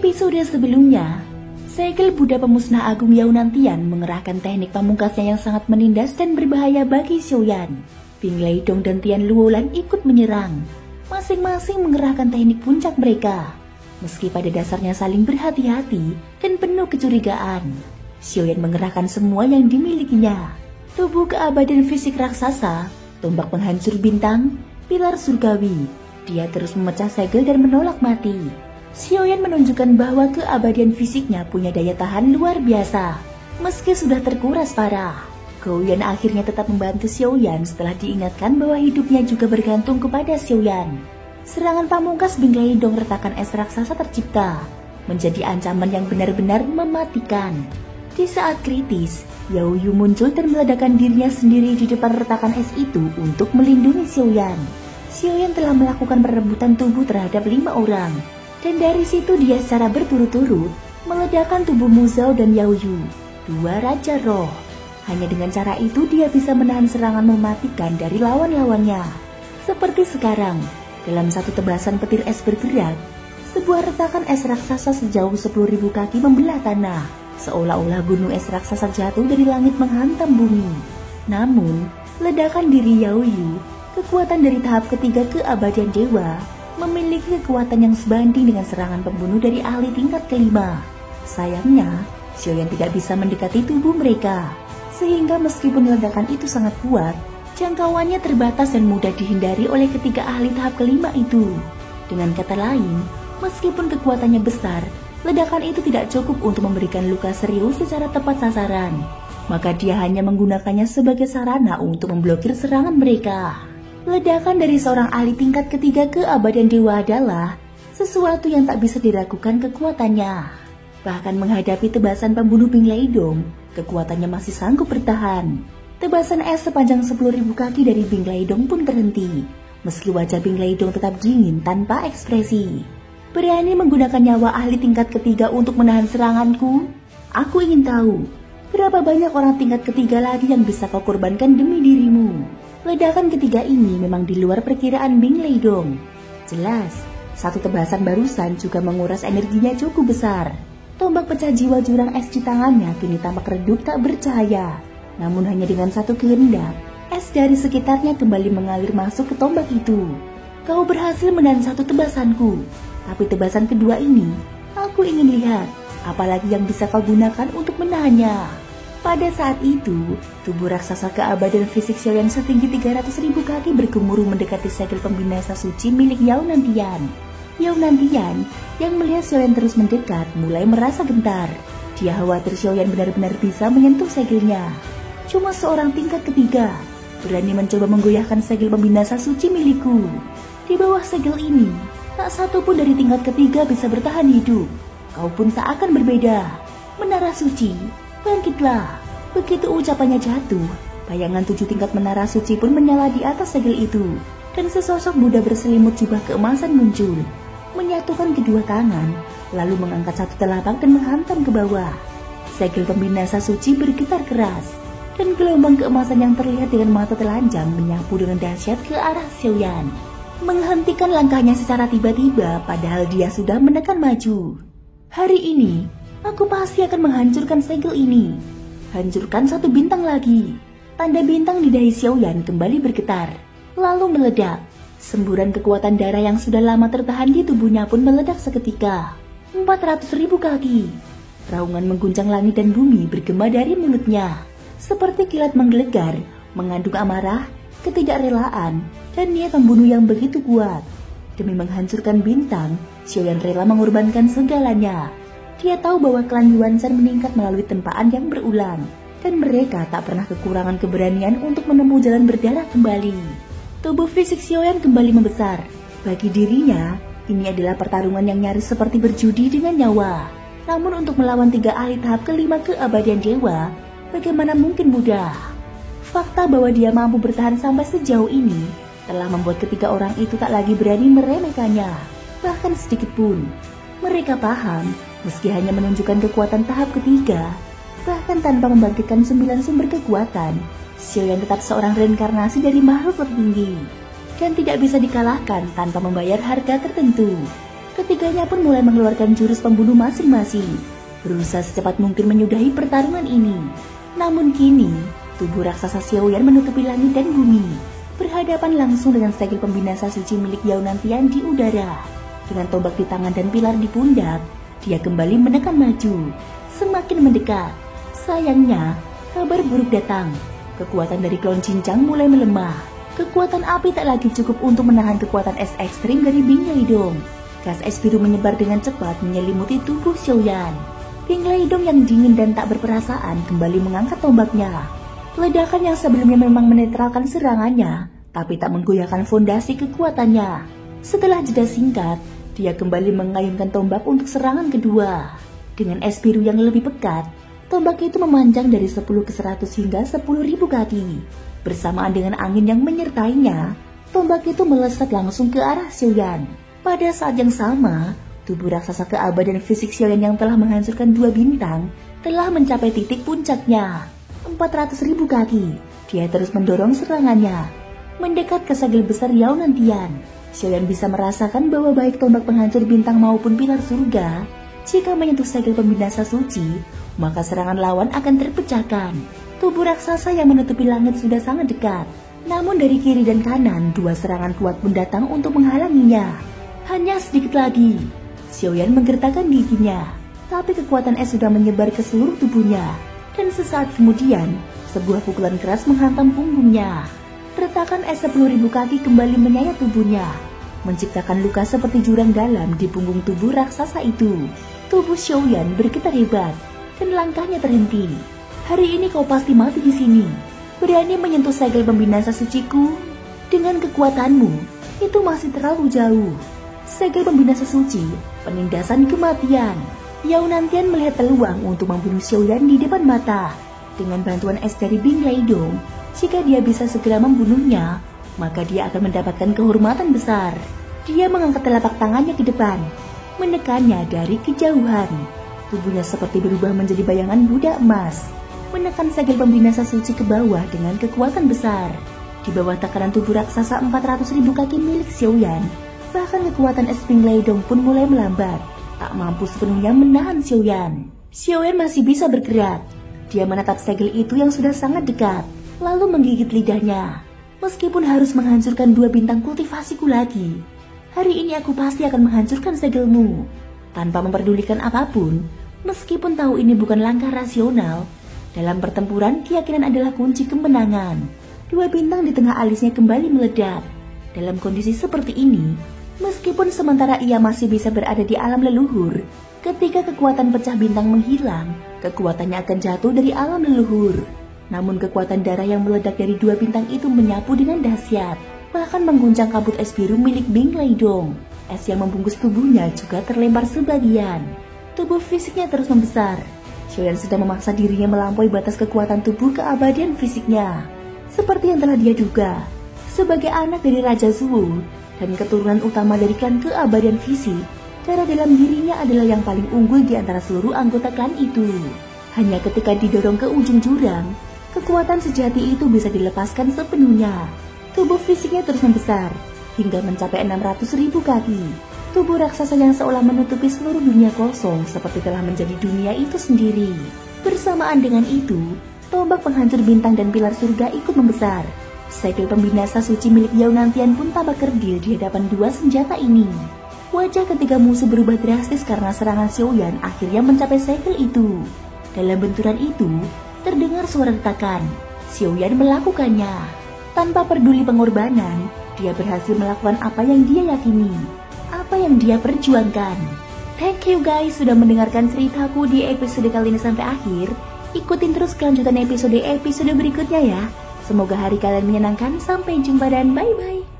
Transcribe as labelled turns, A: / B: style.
A: episode sebelumnya, segel Buddha pemusnah agung Yaunantian mengerahkan teknik pamungkasnya yang sangat menindas dan berbahaya bagi Xiaoyan. Bing Leidong dan Tian Luolan ikut menyerang, masing-masing mengerahkan teknik puncak mereka. Meski pada dasarnya saling berhati-hati dan penuh kecurigaan, Xiaoyan mengerahkan semua yang dimilikinya. Tubuh keabadian fisik raksasa, tombak penghancur bintang, pilar surgawi. Dia terus memecah segel dan menolak mati. Xiaoyan menunjukkan bahwa keabadian fisiknya punya daya tahan luar biasa, meski sudah terkuras parah. Gou Yan akhirnya tetap membantu Xiaoyan setelah diingatkan bahwa hidupnya juga bergantung kepada Xiaoyan. Serangan pamungkas Bing Leidong retakan es raksasa tercipta, menjadi ancaman yang benar-benar mematikan. Di saat kritis, Yao Yu muncul dan meledakkan dirinya sendiri di depan retakan es itu untuk melindungi Xiaoyan. Xiaoyan telah melakukan perebutan tubuh terhadap 5 orang. Dan dari situ dia secara berturut-turut meledakkan tubuh Mu Zhao dan Yao Yu, 2 Raja Roh. Hanya dengan cara itu dia bisa menahan serangan mematikan dari lawan-lawannya. Seperti sekarang, dalam satu tebasan petir es bergerak, sebuah retakan es raksasa sejauh 10.000 kaki membelah tanah, seolah-olah gunung es raksasa jatuh dari langit menghantam bumi. Namun, ledakan diri Yao Yu, kekuatan dari tahap ketiga keabadian dewa, memiliki kekuatan yang sebanding dengan serangan pembunuh dari ahli tingkat kelima. Sayangnya, Xiaoyan tidak bisa mendekati tubuh mereka, sehingga meskipun ledakan itu sangat kuat, jangkauannya terbatas dan mudah dihindari oleh ketiga ahli tahap kelima itu. Dengan kata lain, meskipun kekuatannya besar, ledakan itu tidak cukup untuk memberikan luka serius secara tepat sasaran. Maka dia hanya menggunakannya sebagai sarana untuk memblokir serangan mereka. Ledakan dari seorang ahli tingkat ketiga keabadian dewa adalah sesuatu yang tak bisa diragukan kekuatannya. Bahkan menghadapi tebasan pembunuh Bing Leidong, kekuatannya masih sanggup bertahan. Tebasan es sepanjang 10.000 kaki dari Bing Leidong pun terhenti, meski wajah Bing Leidong tetap dingin tanpa ekspresi. Berani menggunakan nyawa ahli tingkat ketiga untuk menahan seranganku? Aku ingin tahu, berapa banyak orang tingkat ketiga lagi yang bisa kau korbankan demi dirimu? Ledakan ketiga ini memang di luar perkiraan Bing Leidong. Jelas, satu tebasan barusan juga menguras energinya cukup besar. Tombak pecah jiwa jurang es di tangannya kini tampak redup tak bercahaya. Namun hanya dengan satu kehendak, es dari sekitarnya kembali mengalir masuk ke tombak itu. Kau berhasil menahan satu tebasanku, tapi tebasan kedua ini, aku ingin lihat, apalagi yang bisa kau gunakan untuk menahannya. Pada saat itu, tubuh raksasa keabadian fisik Xiaoyan setinggi 300.000 kaki bergemuruh mendekati segel pembinasa suci milik Yaunantian. Yaunantian yang melihat Xiaoyan terus mendekat mulai merasa gentar. Dia khawatir Xiaoyan benar-benar bisa menyentuh segelnya. Cuma seorang tingkat ketiga berani mencoba menggoyahkan segel pembinasa suci milikku. Di bawah segel ini, tak satu pun dari tingkat ketiga bisa bertahan hidup. Kau pun tak akan berbeda. Menara suci, bangkitlah. Begitu ucapannya jatuh, bayangan 7 tingkat menara suci pun menyala di atas segel itu. Dan sesosok Buddha berselimut jubah keemasan muncul, menyatukan kedua tangan, lalu mengangkat satu telapak dan menghantam ke bawah. Segel pembinasa suci bergetar keras, dan gelombang keemasan yang terlihat dengan mata telanjang menyapu dengan dahsyat ke arah Xiaoyan, menghentikan langkahnya secara tiba-tiba padahal dia sudah menekan maju. Hari ini, aku pasti akan menghancurkan segel ini. Hancurkan satu bintang lagi. Tanda bintang di dahi Xiaoyan kembali bergetar, lalu meledak. Semburan kekuatan darah yang sudah lama tertahan di tubuhnya pun meledak seketika. 400.000 kaki. Raungan mengguncang langit dan bumi bergema dari mulutnya, seperti kilat menggelegar, mengandung amarah, ketidakrelaan, dan niat membunuh yang begitu kuat. Demi menghancurkan bintang, Xiaoyan rela mengorbankan segalanya. Dia tahu bahwa klan Yuanshan meningkat melalui tempaan yang berulang, dan mereka tak pernah kekurangan keberanian untuk menempuh jalan berdarah kembali. Tubuh fisik Xiaoyan kembali membesar. Bagi dirinya, ini adalah pertarungan yang nyaris seperti berjudi dengan nyawa. Namun untuk melawan 3 ahli tahap kelima keabadian dewa, bagaimana mungkin mudah? Fakta bahwa dia mampu bertahan sampai sejauh ini telah membuat ketiga orang itu tak lagi berani meremehkannya, bahkan sedikit pun. Mereka paham, meski hanya menunjukkan kekuatan tahap ketiga, bahkan tanpa membangkitkan 9 sumber kekuatan, Xiaoyan tetap seorang reinkarnasi dari makhluk tertinggi, dan tidak bisa dikalahkan tanpa membayar harga tertentu. Ketiganya pun mulai mengeluarkan jurus pembunuh masing-masing, berusaha secepat mungkin menyudahi pertarungan ini. Namun kini, tubuh raksasa Xiaoyan menutupi langit dan bumi, berhadapan langsung dengan segel pembinasa suci milik Yao Nantian di udara. Dengan tombak di tangan dan pilar di pundak, dia kembali menekan maju, semakin mendekat. Sayangnya, kabar buruk datang. Kekuatan dari klon cincang mulai melemah. Kekuatan api tak lagi cukup untuk menahan kekuatan es ekstrim dari Bing Leidong. Gas es biru menyebar dengan cepat menyelimuti tubuh Xiaoyan. Bing Leidong yang dingin dan tak berperasaan kembali mengangkat tombaknya. Ledakan yang sebelumnya memang menetralkan serangannya, tapi tak menggoyahkan fondasi kekuatannya. Setelah jeda singkat, dia kembali mengayunkan tombak untuk serangan kedua. Dengan es biru yang lebih pekat, tombak itu memanjang dari 10 ke 100 hingga 10.000 kaki. Bersamaan dengan angin yang menyertainya, tombak itu melesat langsung ke arah Xiaoyan. Pada saat yang sama, tubuh raksasa keabadian fisik Xiaoyan yang telah menghancurkan 2 bintang telah mencapai titik puncaknya, 400.000 kaki. Dia terus mendorong serangannya, mendekat ke segel besar Yao Nantian. Xiaoyan bisa merasakan bahwa baik tombak penghancur bintang maupun pilar surga, jika menyentuh segel pembinasa suci, maka serangan lawan akan terpecahkan. Tubuh raksasa yang menutupi langit sudah sangat dekat. Namun dari kiri dan kanan, 2 serangan kuat pun datang untuk menghalanginya. Hanya sedikit lagi, Xiaoyan menggertakkan giginya. Tapi kekuatan es sudah menyebar ke seluruh tubuhnya. Dan sesaat kemudian, sebuah pukulan keras menghantam punggungnya. Retakan es 10.000 kaki kembali menyayat tubuhnya, menciptakan luka seperti jurang dalam di punggung tubuh raksasa itu. Tubuh Xiaoyan bergetar hebat, dan langkahnya terhenti. Hari ini kau pasti mati di sini. Berani menyentuh segel pembinasa suciku? Dengan kekuatanmu, itu masih terlalu jauh. Segel pembinasa suci, penindasan kematian. Yao Nantian melihat peluang untuk membunuh Xiaoyan di depan mata. Dengan bantuan es dari Bing Leidong, jika dia bisa segera membunuhnya, maka dia akan mendapatkan kehormatan besar. Dia mengangkat telapak tangannya ke depan, menekannya dari kejauhan. Tubuhnya seperti berubah menjadi bayangan budak emas, menekan segel pembinasa suci ke bawah dengan kekuatan besar. Di bawah tekanan tubuh raksasa 400.000 kaki milik Xiaoyan, bahkan kekuatan es Bing Leidong pun mulai melambat, tak mampu sepenuhnya menahan Xiaoyan. Xiaoyan masih bisa bergerak. Dia menatap segel itu yang sudah sangat dekat, lalu menggigit lidahnya. Meskipun harus menghancurkan 2 bintang kultivasiku lagi, hari ini aku pasti akan menghancurkan segelmu. Tanpa memperdulikan apapun, meskipun tahu ini bukan langkah rasional, dalam pertempuran keyakinan adalah kunci kemenangan. 2 bintang di tengah alisnya kembali meledak. Dalam kondisi seperti ini, meskipun sementara ia masih bisa berada di alam leluhur, ketika kekuatan pecah bintang menghilang, kekuatannya akan jatuh dari alam leluhur. Namun kekuatan darah yang meledak dari 2 bintang itu menyapu dengan dahsyat, bahkan mengguncang kabut es biru milik Bing Leidong. Es yang membungkus tubuhnya juga terlempar sebagian. Tubuh fisiknya terus membesar. Xiaoyan sedang memaksa dirinya melampaui batas kekuatan tubuh keabadian fisiknya. Seperti yang telah dia duga, sebagai anak dari Raja Zhuo dan keturunan utama dari klan keabadian fisik, darah dalam dirinya adalah yang paling unggul di antara seluruh anggota klan itu. Hanya ketika didorong ke ujung jurang, kekuatan sejati itu bisa dilepaskan sepenuhnya. Tubuh fisiknya terus membesar, hingga mencapai 600.000 kaki. Tubuh raksasa yang seolah menutupi seluruh dunia kosong seperti telah menjadi dunia itu sendiri. Bersamaan dengan itu, tombak penghancur bintang dan pilar surga ikut membesar. Segel pembinasa suci milik Yao Nantian pun tampak kerdil di hadapan 2 senjata ini. Wajah ketiga musuh berubah drastis karena serangan Xiaoyan akhirnya mencapai segel itu. Dalam benturan itu, terdengar suara retakan. Xiaoyan melakukannya. Tanpa peduli pengorbanan, dia berhasil melakukan apa yang dia yakini, apa yang dia perjuangkan. Thank you guys sudah mendengarkan ceritaku di episode kali ini sampai akhir. Ikutin terus kelanjutan episode berikutnya ya. Semoga hari kalian menyenangkan. Sampai jumpa dan bye-bye.